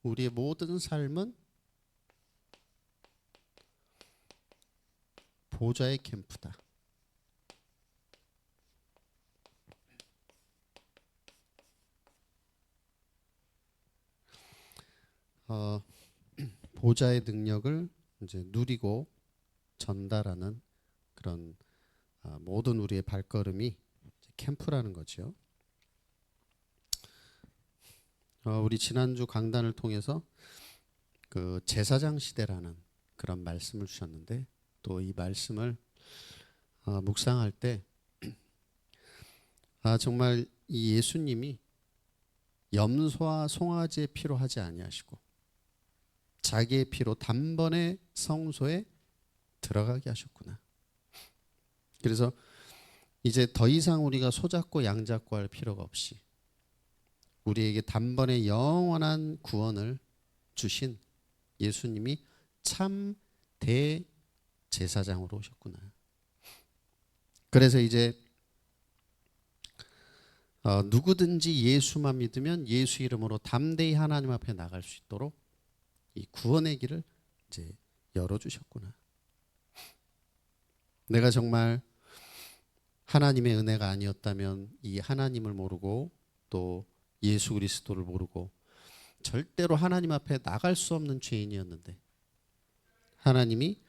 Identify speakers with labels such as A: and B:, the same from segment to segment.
A: 우리의 모든 삶은 보좌의 캠프다. 보좌의 능력을 이제 누리고 전달하는 그런 모든 우리의 발걸음이 캠프라는 거죠. 우리 지난주 강단을 통해서 그 제사장 시대라는 그런 말씀을 주셨는데 또 이 말씀을 묵상할 때 정말 이 예수님이 염소와 송아지의 피로 하지 아니하시고 자기의 피로 단번에 성소에 들어가게 하셨구나. 그래서 이제 더 이상 우리가 소잡고 양잡고 할 필요가 없이 우리에게 단번에 영원한 구원을 주신 예수님이 참 대제사장으로 오셨구나. 그래서 이제 누구든지 예수만 믿으면 예수 이름으로 담대히 하나님 앞에 나갈 수 있도록 이 구원의 길을 이제 열어주셨구나. 내가 정말 하나님의 은혜가 아니었다면 이 하나님을 모르고 또 예수 그리스도를 모르고 절대로 하나님 앞에 나갈 수 없는 죄인이었는데 하나님이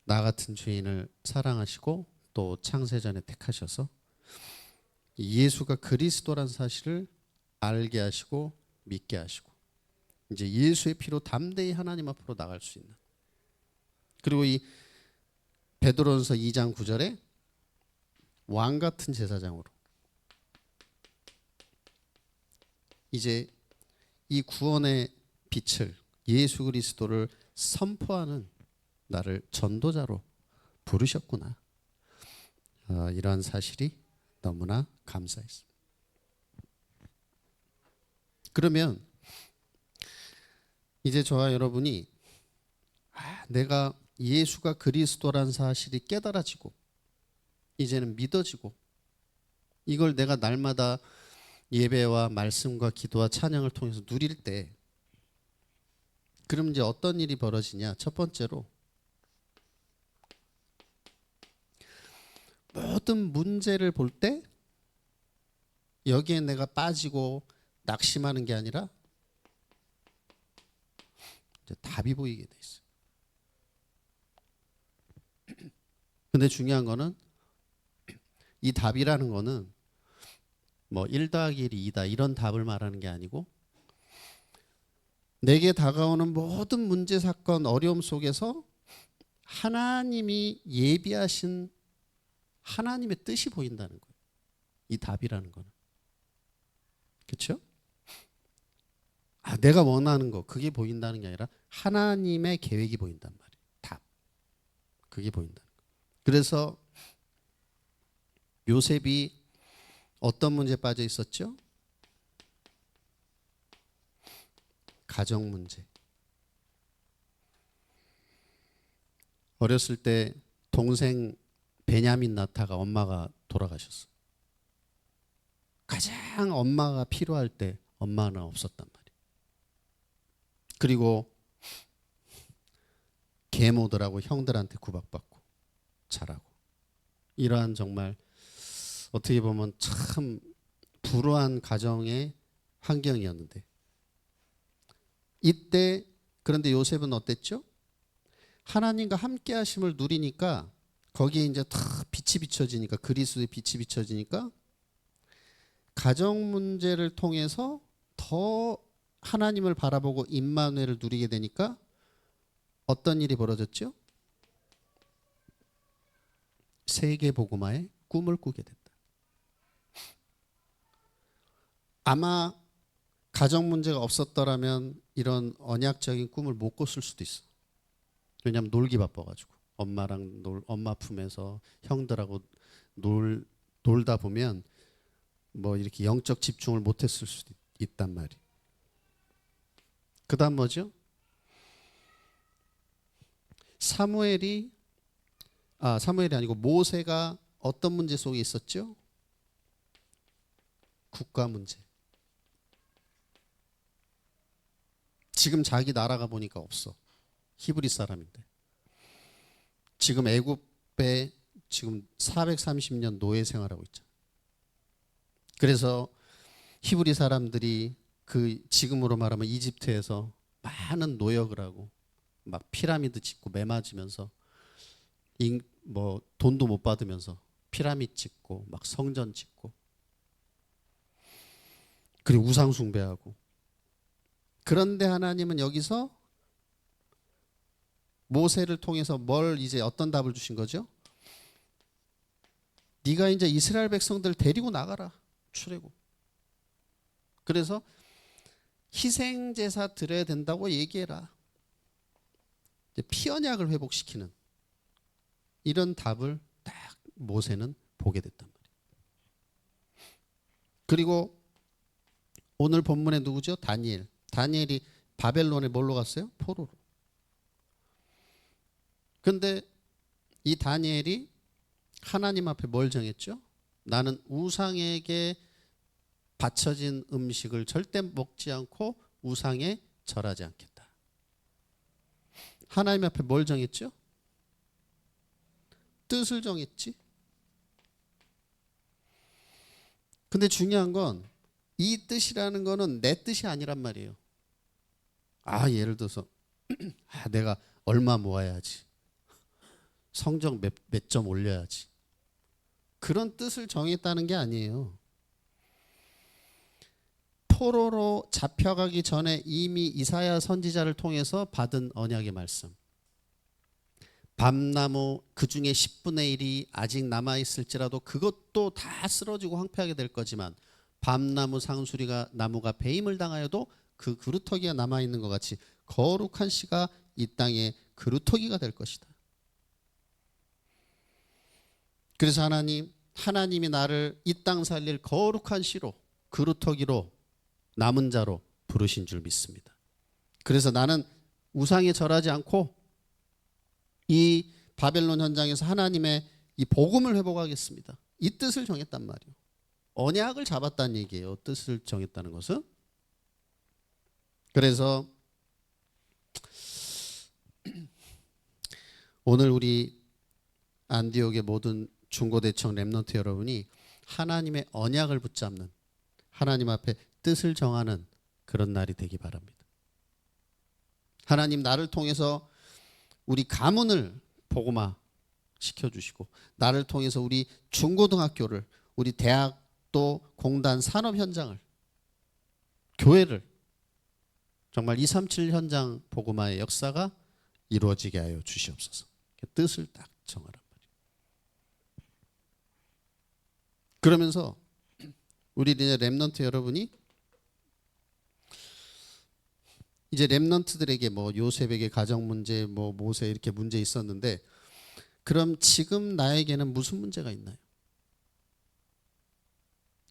A: 나 같은 죄인을 사랑하시고 또 창세전에 택하셔서 예수가 그리스도란 사실을 알게 하시고 믿게 하시고 이제 예수의 피로 담대히 하나님 앞으로 나갈 수 있는, 그리고 이 베드로전서 2장 9절에 왕 같은 제사장으로 이제 이 구원의 빛을 예수 그리스도를 선포하는 나를 전도자로 부르셨구나. 이러한 사실이 너무나 감사했습니다. 그러면 이제 저와 여러분이 내가 예수가 그리스도란 사실이 깨달아지고 이제는 믿어지고 이걸 내가 날마다 예배와 말씀과 기도와 찬양을 통해서 누릴 때 그럼 이제 어떤 일이 벌어지냐? 첫 번째로 모든 문제를 볼 때 여기에 내가 빠지고 낙심하는 게 아니라 이제 답이 보이게 돼 있어요. 근데 중요한 거는 이 답이라는 거는 뭐 1 더하기 1이 2다 이런 답을 말하는 게 아니고 내게 다가오는 모든 문제, 사건, 어려움 속에서 하나님이 예비하신 하나님의 뜻이 보인다는 거예요. 이 답이라는 거는. 그렇죠? 내가 원하는 거 그게 보인다는 게 아니라 하나님의 계획이 보인단 말이에요. 답. 그게 보인다는 거예요. 그래서 요셉이 어떤 문제에 빠져 있었죠? 가정 문제. 어렸을 때 동생 베냐민 나타가 엄마가 돌아가셨어. 가장 엄마가 필요할 때 엄마는 없었단 말이에요. 그리고 계모들하고 형들한테 구박받고 자라고. 이러한 정말 어떻게 보면 참 불우한 가정의 환경이었는데 이때 그런데 요셉은 어땠죠? 하나님과 함께 하심을 누리니까 거기에 이제 다 빛이 비춰지니까 그리스도의 빛이 비춰지니까 가정 문제를 통해서 더 하나님을 바라보고 임마누엘을 누리게 되니까 어떤 일이 벌어졌죠? 세계 복음화의 꿈을 꾸게 됐다. 아마 가정 문제가 없었더라면 이런 언약적인 꿈을 못 꿨을 수도 있어. 왜냐하면 놀기 바빠가지고 엄마랑 엄마 품에서 형들하고 놀다 보면 뭐 이렇게 영적 집중을 못했을 수도 있단 말이에요. 그다음 뭐죠? 사무엘이 아니고 모세가 어떤 문제 속에 있었죠? 국가 문제. 지금 자기 나라가 보니까 없어. 히브리 사람인데. 지금 애굽에 지금 430년 노예 생활하고 있잖아. 그래서 히브리 사람들이 그 지금으로 말하면 이집트에서 많은 노역을 하고 막 피라미드 짓고 매 맞으면서 뭐 돈도 못 받으면서 피라미드 짓고 막 성전 짓고 그리고 우상 숭배하고. 그런데 하나님은 여기서 모세를 통해서 뭘 이제 어떤 답을 주신 거죠? 네가 이제 이스라엘 백성들 데리고 나가라. 출애굽. 그래서 희생 제사 드려야 된다고 얘기해라. 이제 피 언약을 회복시키는 이런 답을 딱 모세는 보게 됐단 말이에요. 그리고 오늘 본문에 누구죠? 다니엘. 다니엘이 바벨론에 뭘로 갔어요? 포로로. 근데 이 다니엘이 하나님 앞에 뭘 정했죠? 나는 우상에게 바쳐진 음식을 절대 먹지 않고 우상에 절하지 않겠다. 하나님 앞에 뭘 정했죠? 뜻을 정했지. 근데 중요한 건 이 뜻이라는 거는 내 뜻이 아니란 말이에요. 예를 들어서 내가 얼마 모아야지. 성적 몇 점 올려야지. 그런 뜻을 정했다는 게 아니에요. 포로로 잡혀가기 전에 이미 이사야 선지자를 통해서 받은 언약의 말씀. 밤나무 그 중에 10분의 1이 아직 남아있을지라도 그것도 다 쓰러지고 황폐하게 될 거지만 밤나무 상수리가 나무가 배임을 당하여도 그 그루터기가 남아있는 것 같이 거룩한 씨가 이 땅에 그루터기가 될 것이다. 그래서 하나님이 나를 이 땅 살릴 거룩한 씨로 그루터기로 남은 자로 부르신 줄 믿습니다. 그래서 나는 우상에 절하지 않고 이 바벨론 현장에서 하나님의 이 복음을 회복하겠습니다. 이 뜻을 정했단 말이에요. 언약을 잡았다는 얘기예요. 뜻을 정했다는 것은. 그래서 오늘 우리 안디옥의 모든 중고대청 렘넌트 여러분이 하나님의 언약을 붙잡는, 하나님 앞에 뜻을 정하는 그런 날이 되기 바랍니다. 하나님 나를 통해서 우리 가문을 복음화 시켜주시고, 나를 통해서 우리 중고등학교를, 우리 대학도, 공단, 산업 현장을, 교회를 정말 237 현장 복음화의 역사가 이루어지게 하여 주시옵소서. 뜻을 딱 정하란 말이에요. 그러면서 우리 이제 렘넌트 여러분이 이제 렘넌트들에게 뭐 요셉에게 가정 문제, 뭐 모세 이렇게 문제 있었는데, 그럼 지금 나에게는 무슨 문제가 있나요?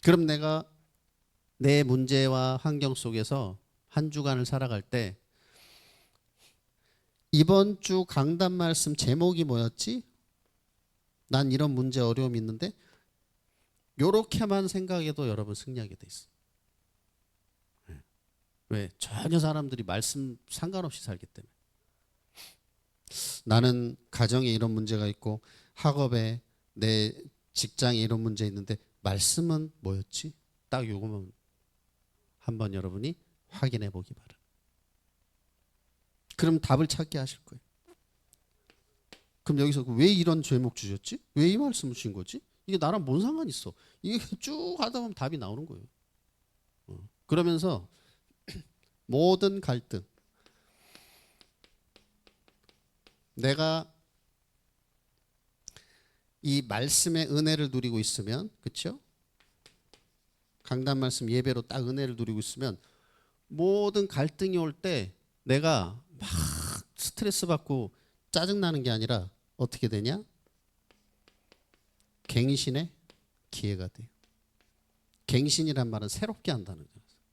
A: 그럼 내가 내 문제와 환경 속에서 한 주간을 살아갈 때 이번 주 강단 말씀 제목이 뭐였지? 난 이런 문제 어려움이 있는데, 요렇게만 생각해도 여러분 승리하게 돼 있어. 왜? 전혀 사람들이 말씀 상관없이 살기 때문에. 나는 가정에 이런 문제가 있고 학업에 내 직장에 이런 문제 있는데 말씀은 뭐였지? 딱 요거만 한번 여러분이 확인해 보기 바랍니다. 그럼 답을 찾게 하실 거예요. 그럼 여기서 왜 이런 제목 주셨지? 왜 이 말씀을 주신 거지? 이게 나랑 뭔 상관 있어? 이게 쭉 하다 보면 답이 나오는 거예요. 그러면서 모든 갈등, 내가 이 말씀의 은혜를 누리고 있으면, 그렇죠? 강단 말씀 예배로 딱 은혜를 누리고 있으면 모든 갈등이 올 때 내가 막 스트레스 받고 짜증나는 게 아니라 어떻게 되냐? 갱신의 기회가 돼요. 갱신이란 말은 새롭게 한다는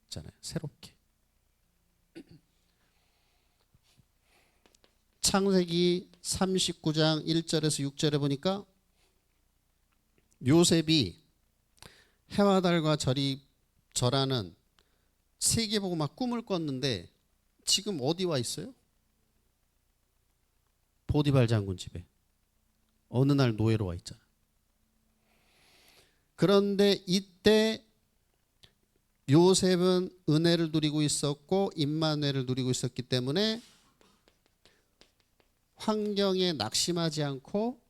A: 거잖아요. 새롭게. 창세기 39장 1절에서 6절에 보니까 요셉이 해와 달과 절하는 세계보고 막 꿈을 꿨는데 지금 어디 와 있어요? 보디발 장군 집에. 어느 날 노예로 와 있잖아. 그런데 이때 요셉은 은혜를 누리고 있었고 임마누엘을 누리고 있었기 때문에 환경에 낙심하지 않고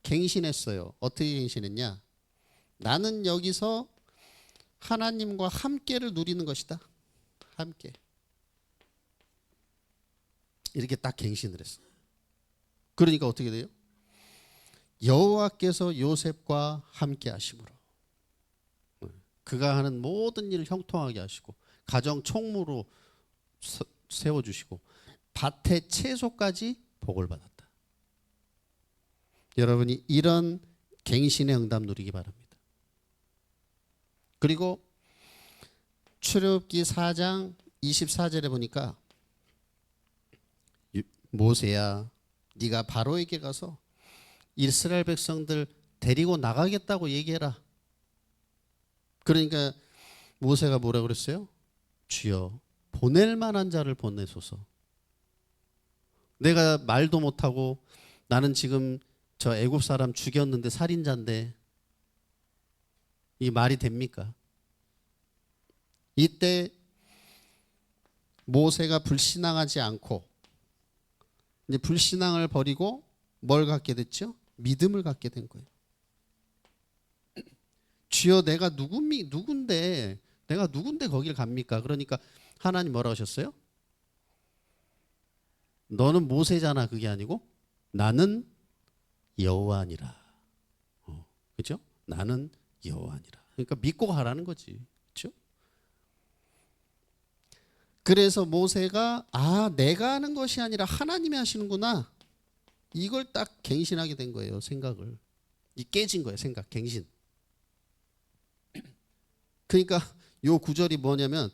A: 갱신했어요. 어떻게 갱신했냐? 나는 여기서 하나님과 함께를 누리는 것이다. 함께. 이렇게 딱 갱신을 했어. 그러니까 어떻게 돼요? 여호와께서 요셉과 함께 하심으로 그가 하는 모든 일을 형통하게 하시고 가정 총무로 세워주시고 밭의 채소까지 복을 받았다. 여러분이 이런 갱신의 응답 누리기 바랍니다. 그리고 출애굽기 4장 24절에 보니까 모세야 네가 바로에게 가서 이스라엘 백성들 데리고 나가겠다고 얘기해라. 그러니까 모세가 뭐라 그랬어요? 주여 보낼 만한 자를 보내소서. 내가 말도 못하고 나는 지금 저 애굽 사람 죽였는데 살인자인데 이게 말이 됩니까? 이때 모세가 불신앙하지 않고 이제 불신앙을 버리고 뭘 갖게 됐죠? 믿음을 갖게 된 거예요. 주여 내가 누군데 내가 누군데 거기를 갑니까? 그러니까 하나님 뭐라고 하셨어요? 너는 모세잖아. 그게 아니고 나는 여호와니라. 그렇죠? 나는 여호와니라. 그러니까 믿고 가라는 거지. 그렇죠? 그래서 모세가 내가 하는 것이 아니라 하나님이 하시는구나. 이걸 딱 갱신하게 된 거예요. 생각을. 이 깨진 거예요. 생각, 갱신. 그러니까 요 구절이 뭐냐면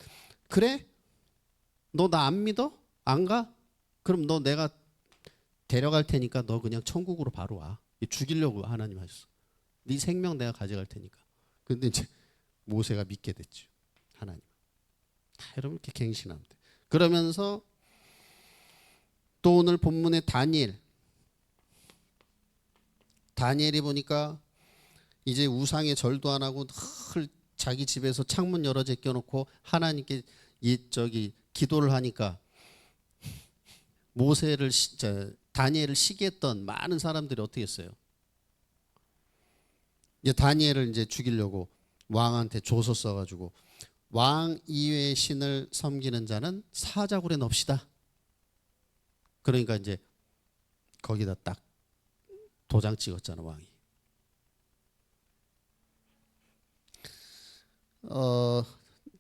A: 그래? 너 나 안 믿어? 안 가? 그럼 너 내가 데려갈 테니까 너 그냥 천국으로 바로 와. 죽이려고 하나님 하셨어. 네 생명 내가 가져갈 테니까. 근데 이제 모세가 믿게 됐죠. 하나님. 여러분 이렇게 갱신하면 돼. 그러면서 또 오늘 본문의 다니엘이 보니까 이제 우상에 절도 안 하고 늘 자기 집에서 창문 열어 제껴놓고 하나님께 기도를 하니까 다니엘을 시기했던 많은 사람들이 어떻게 했어요? 이제 다니엘을 이제 죽이려고 왕한테 조서 써가지고 왕 이외의 신을 섬기는 자는 사자굴에 넣읍시다. 그러니까 이제 거기다 딱 도장 찍었잖아 왕이.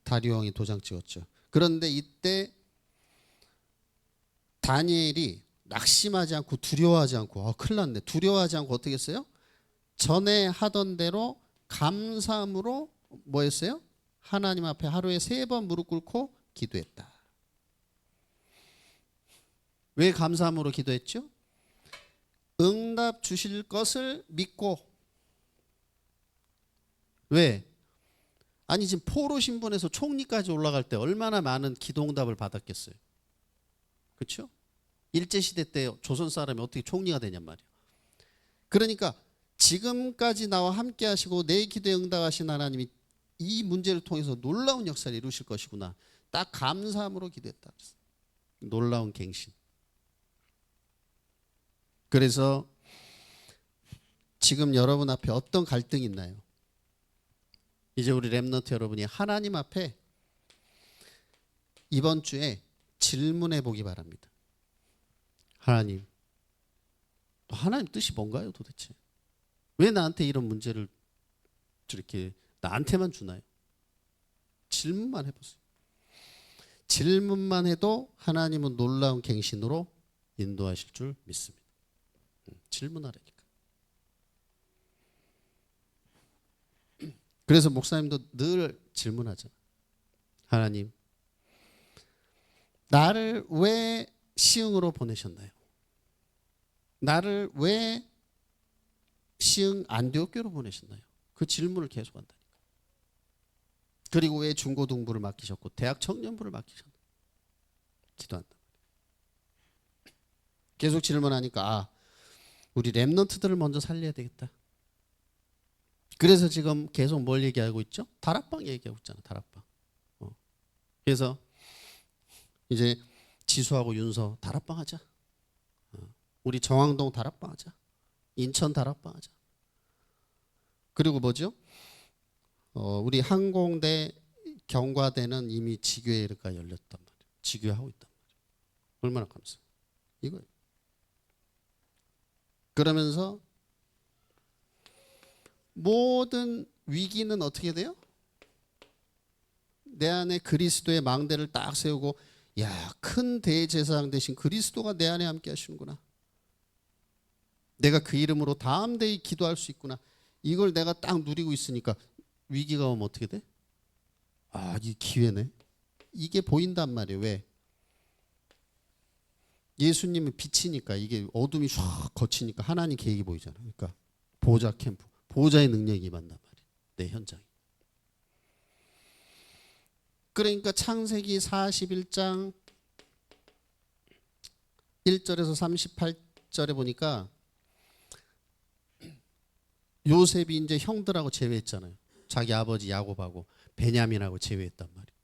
A: 다리오 왕이 도장 찍었죠. 그런데 이때 다니엘이 낙심하지 않고 두려워하지 않고 큰일 났네. 두려워하지 않고 어떻게 했어요? 전에 하던 대로 감사함으로 뭐 했어요? 하나님 앞에 하루에 3번 무릎 꿇고 기도했다. 왜 감사함으로 기도했죠? 응답 주실 것을 믿고. 왜? 아니 지금 포로 신분에서 총리까지 올라갈 때 얼마나 많은 기도응답을 받았겠어요. 그렇죠? 일제시대 때 조선 사람이 어떻게 총리가 되냔 말이에요. 그러니까 지금까지 나와 함께 하시고 내 기도에 응답하신 하나님이 이 문제를 통해서 놀라운 역사를 이루실 것이구나. 딱 감사함으로 기도했다. 놀라운 갱신. 그래서 지금 여러분 앞에 어떤 갈등이 있나요? 이제 우리 렘넌트 여러분이 하나님 앞에 이번 주에 질문해 보기 바랍니다. 하나님 뜻이 뭔가요 도대체? 왜 나한테 이런 문제를 저렇게 나한테만 주나요? 질문만 해보세요. 질문만 해도 하나님은 놀라운 갱신으로 인도하실 줄 믿습니다. 질문하라니까. 그래서 목사님도 늘 질문하잖아. 하나님, 나를 왜 시흥으로 보내셨나요? 나를 왜 시흥 안디옥교로 보내셨나요? 그 질문을 계속한다니까. 그리고 왜 중고등부를 맡기셨고 대학 청년부를 맡기셨나요? 계속 질문하니까 우리 렘넌트들을 먼저 살려야 되겠다. 그래서 지금 계속 뭘 얘기하고 있죠? 다락방 얘기하고 있잖아. 다락방. 그래서 이제 지수하고 윤서 다락방 하자. 우리 정왕동 다락방 하자. 인천 다락방 하자. 그리고 뭐죠? 우리 항공대 경과대는 이미 지교회가 열렸단 말이에요. 지교하고 있단 말이에요. 얼마나 감사해요. 이거예요. 그러면서 모든 위기는 어떻게 돼요? 내 안에 그리스도의 망대를 딱 세우고 야, 큰 대제사장 대신 그리스도가 내 안에 함께 하시는구나. 내가 그 이름으로 담대히 기도할 수 있구나. 이걸 내가 딱 누리고 있으니까 위기가 오면 어떻게 돼? 이 기회네. 이게 보인단 말이에요. 왜? 예수님은 빛이니까 이게 어둠이 쫙 거치니까 하나님 계획이 보이잖아요. 그러니까 보호자 캠프, 보호자의 능력이 임한단 말이에요. 내 현장에. 그러니까 창세기 41장 1절에서 38절에 보니까 요셉이 이제 형들하고 제외했잖아요. 자기 아버지 야곱하고 베냐민하고 제외했단 말이에요.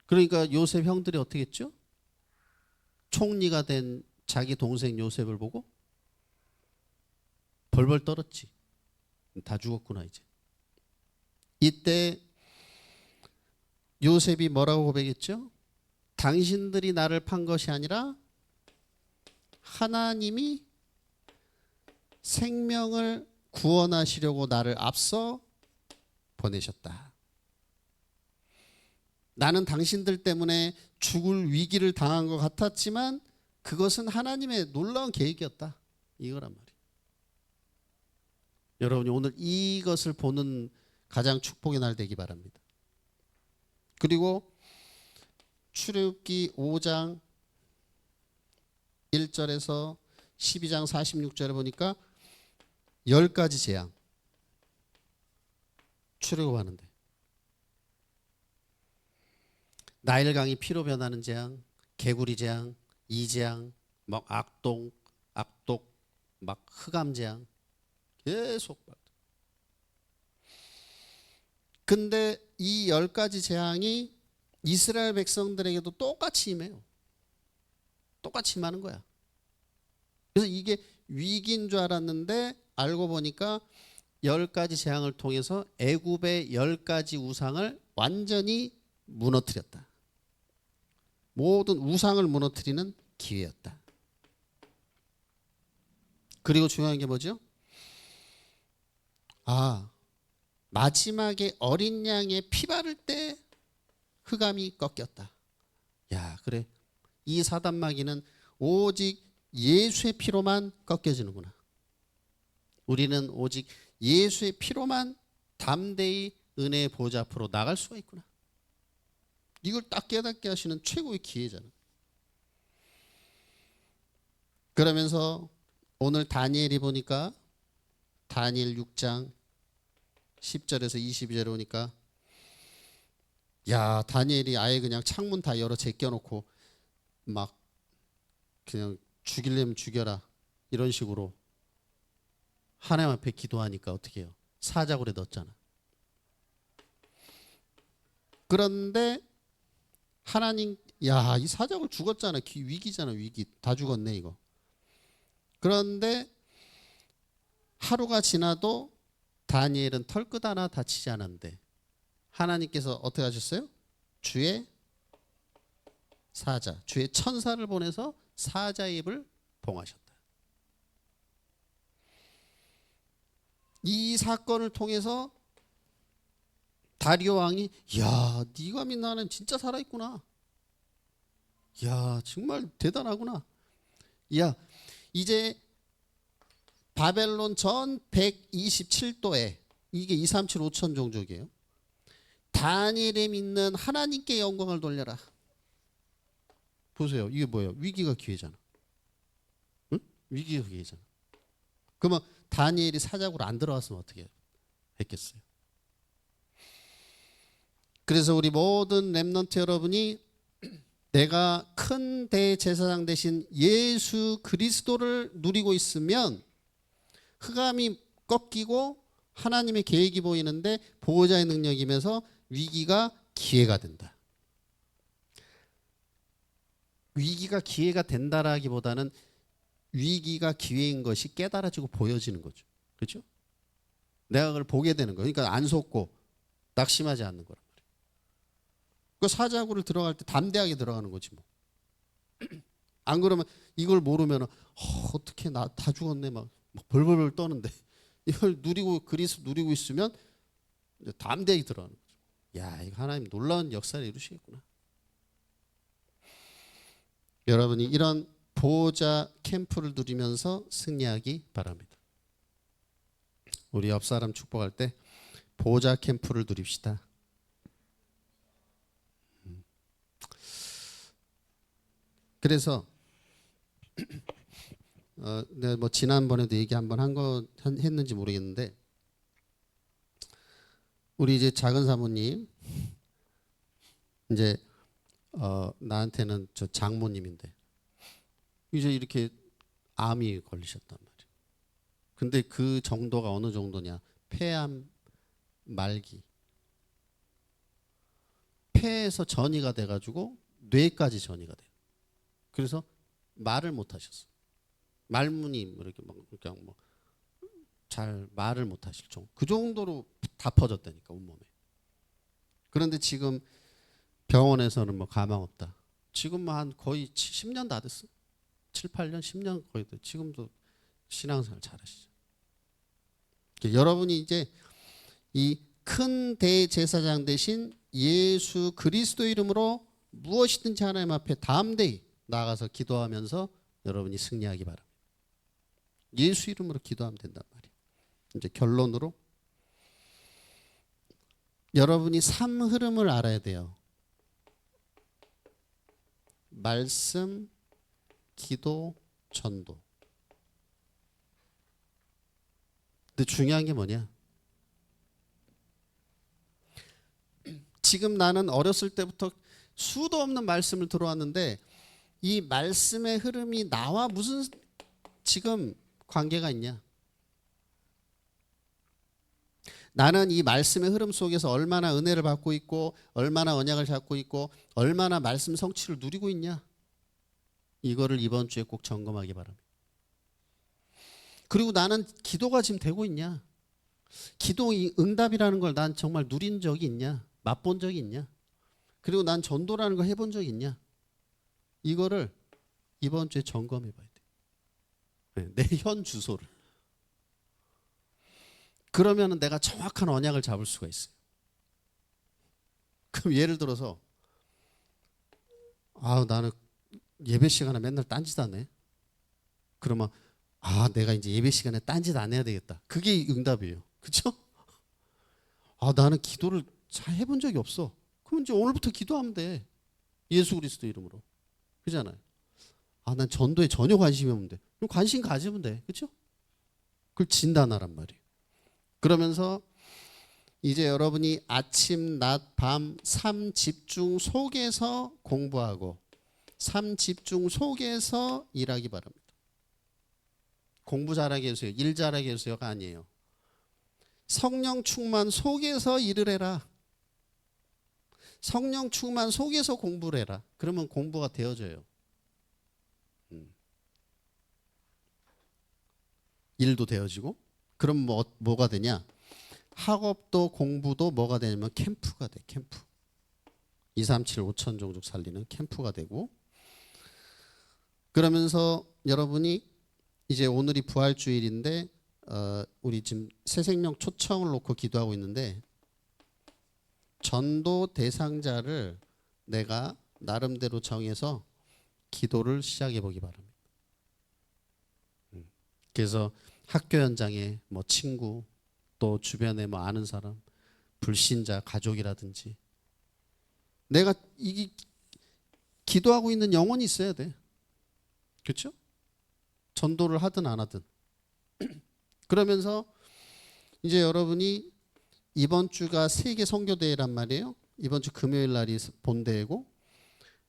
A: 그러니까 요셉 형들이 어떻게 했죠? 총리가 된 자기 동생 요셉을 보고 벌벌 떨었지. 다 죽었구나 이제. 이때 요셉이 뭐라고 고백했죠? 당신들이 나를 판 것이 아니라 하나님이 생명을 구원하시려고 나를 앞서 보내셨다. 나는 당신들 때문에 죽을 위기를 당한 것 같았지만 그것은 하나님의 놀라운 계획이었다. 이거란 말이에요. 여러분이 오늘 이것을 보는 가장 축복의 날 되기 바랍니다. 그리고 출애굽기 5장 1절에서 12장 46절에 보니까 10가지 재앙 출애굽하는데 나일강이 피로 변하는 재앙, 개구리 재앙, 이재앙, 막 악독, 막 흑암 재앙 계속. 근데 이 10가지 재앙이 이스라엘 백성들에게도 똑같이 임해요. 똑같이 임하는 거야. 그래서 이게 위기인 줄 알았는데 알고 보니까 10가지 재앙을 통해서 애굽의 10가지 우상을 완전히 무너뜨렸다. 모든 우상을 무너뜨리는 기회였다. 그리고 중요한 게 뭐죠? 마지막에 어린 양의 피 바를 때 흑암이 꺾였다. 야, 그래. 이 사단마귀는 오직 예수의 피로만 꺾여지는구나. 우리는 오직 예수의 피로만 담대히 은혜의 보좌 앞으로 나갈 수가 있구나. 이걸 딱 깨닫게 하시는 최고의 기회잖아. 그러면서 오늘 다니엘이 보니까 다니엘 6장 10절에서 22절에 오니까 야, 다니엘이 아예 그냥 창문 다 열어 제껴놓고 막 그냥 죽이려면 죽여라 이런 식으로 하나님 앞에 기도하니까 어떻게 해요? 사자굴에 넣었잖아. 그런데 하나님, 야, 이 사자굴 죽었잖아. 위기잖아. 위기. 다 죽었네 이거. 그런데 하루가 지나도 다니엘은 털끝 하나 다치지 않았는데 하나님께서 어떻게 하셨어요? 주의 사자, 주의 천사를 보내서 사자의 입을 봉하셨다. 이 사건을 통해서 다리오 왕이 야, 네가 믿는 하나님 진짜 살아있구나. 야, 정말 대단하구나. 야, 이제 바벨론 전 127도에 이게 237 5천 종족이에요. 다니엘이 믿는 하나님께 영광을 돌려라. 보세요. 이게 뭐예요? 위기가 기회잖아. 응? 위기가 기회잖아. 그러면 다니엘이 사자굴 안 들어왔으면 어떻게 했겠어요? 그래서 우리 모든 렘넌트 여러분이 내가 큰 대제사장 되신 예수 그리스도를 누리고 있으면 흑암이 꺾이고 하나님의 계획이 보이는데 보호자의 능력이면서 위기가 기회가 된다. 위기가 기회가 된다라기보다는 위기가 기회인 것이 깨달아지고 보여지는 거죠. 그렇죠? 내가 그걸 보게 되는 거예요. 그러니까 안 속고 낙심하지 않는 거란 말이에요. 그 사자구를 들어갈 때 담대하게 들어가는 거지 뭐. 안 그러면 이걸 모르면 어떻게 나 다 죽었네 막 벌벌벌 떠는데 이걸 누리고 그리스도 누리고 있으면 이제 담대하게 들어가는 거죠. 야, 이거 하나님 놀라운 역사를 이루시겠구나. 여러분이 이런 보호자 캠프를 누리면서 승리하기 바랍니다. 우리 옆 사람 축복할 때 보호자 캠프를 누립시다. 그래서 내가 뭐 지난번에도 얘기 한번 했는지 모르겠는데 우리 이제 작은 사모님 이제 나한테는 저 장모님인데 이제 이렇게 암이 걸리셨단 말이에요. 근데 그 정도가 어느 정도냐? 폐암 말기. 폐에서 전이가 돼가지고 뇌까지 전이가 돼요. 그래서 말을 못 하셨어요. 말문이 이렇게 막 그냥 뭐 잘 말을 못 하실 정도. 그 정도로 다 퍼졌다니까 온몸에. 그런데 지금 병원에서는 뭐 가망 없다. 지금 뭐 한 거의 10년 다 됐어. 7, 8년, 10년 거의 됐어. 지금도 신앙생활 잘하시죠. 여러분이 이제 이 큰 대제사장 대신 예수 그리스도 이름으로 무엇이든지 하나님 앞에 담대히 나아가서 기도하면서 여러분이 승리하기 바랍니다. 예수 이름으로 기도하면 된단 말이에요. 이제 결론으로 여러분이 삶 흐름을 알아야 돼요. 말씀, 기도, 전도. 근데 중요한 게 뭐냐? 지금 나는 어렸을 때부터 수도 없는 말씀을 들어왔는데 이 말씀의 흐름이 나와 무슨 지금 관계가 있냐? 나는 이 말씀의 흐름 속에서 얼마나 은혜를 받고 있고 얼마나 언약을 잡고 있고 얼마나 말씀 성취를 누리고 있냐? 이거를 이번 주에 꼭 점검하기 바랍니다. 그리고 나는 기도가 지금 되고 있냐? 기도 응답이라는 걸 난 정말 누린 적이 있냐? 맛본 적이 있냐? 그리고 난 전도라는 걸 해본 적이 있냐? 이거를 이번 주에 점검해 봐야 돼. 내 현 주소를. 그러면 내가 정확한 언약을 잡을 수가 있어요. 그럼 예를 들어서 나는 예배 시간에 맨날 딴짓하네. 그러면 내가 이제 예배 시간에 딴짓 안 해야 되겠다. 그게 응답이에요. 그렇죠? 나는 기도를 잘 해본 적이 없어. 그럼 이제 오늘부터 기도하면 돼. 예수 그리스도 이름으로. 그렇잖아요. 난 전도에 전혀 관심이 없는데. 그럼 관심 가지면 돼. 그렇죠? 그걸 진단하란 말이에요. 그러면서 이제 여러분이 아침, 낮, 밤, 삶 집중 속에서 공부하고 삶 집중 속에서 일하기 바랍니다. 공부 잘하게 해주세요. 일 잘하게 해주세요가 아니에요. 성령 충만 속에서 일을 해라. 성령 충만 속에서 공부를 해라. 그러면 공부가 되어져요. 일도 되어지고 그럼 뭐가 되냐? 학업도 공부도 뭐가 되냐면 캠프가 돼. 캠프. 237 5천 종족 살리는 캠프가 되고 그러면서 여러분이 이제 오늘이 부활주일인데 우리 지금 새생명 초청을 놓고 기도하고 있는데 전도 대상자를 내가 나름대로 정해서 기도를 시작해 보기 바랍니다. 그래서 학교 현장에 뭐 친구 또 주변에 뭐 아는 사람 불신자 가족이라든지 내가 이게 기도하고 있는 영혼이 있어야 돼. 그렇죠? 전도를 하든 안 하든. 그러면서 이제 여러분이 이번 주가 세계 선교대회란 말이에요. 이번 주 금요일 날이 본대회고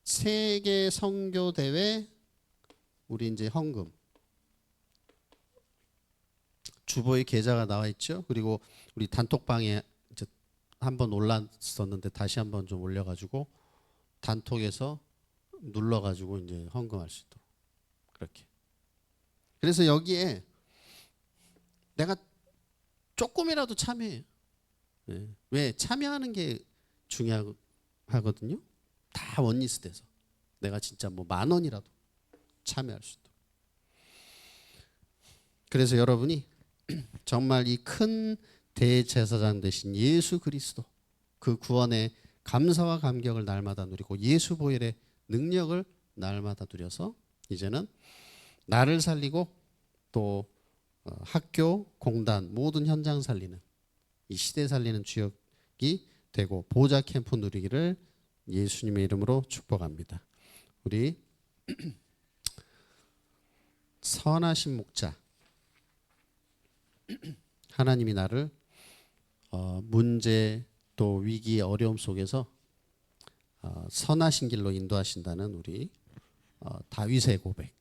A: 세계 선교 대회 우리 이제 헌금 주보의 계좌가 나와 있죠. 그리고 우리 단톡방에 이제 한번 올랐었는데 다시 한번 좀 올려가지고 단톡에서 눌러가지고 이제 헌금할 수 있도록 그렇게. 그래서 여기에 내가 조금이라도 참여해요. 네. 왜 참여하는 게 중요하거든요. 다 원리스트에서 내가 진짜 뭐 10,000원이라도 참여할 수 있도록. 그래서 여러분이 정말 이 큰 대제사장 되신 예수 그리스도 그 구원의 감사와 감격을 날마다 누리고 예수 보혈의 능력을 날마다 누려서 이제는 나를 살리고 또 학교, 공단 모든 현장 살리는 이 시대 살리는 주역이 되고 보호자 캠프 누리기를 예수님의 이름으로 축복합니다. 우리 선하신 목자 하나님이 나를 문제 또 위기 어려움 속에서 선하신 길로 인도하신다는 우리 다윗의 고백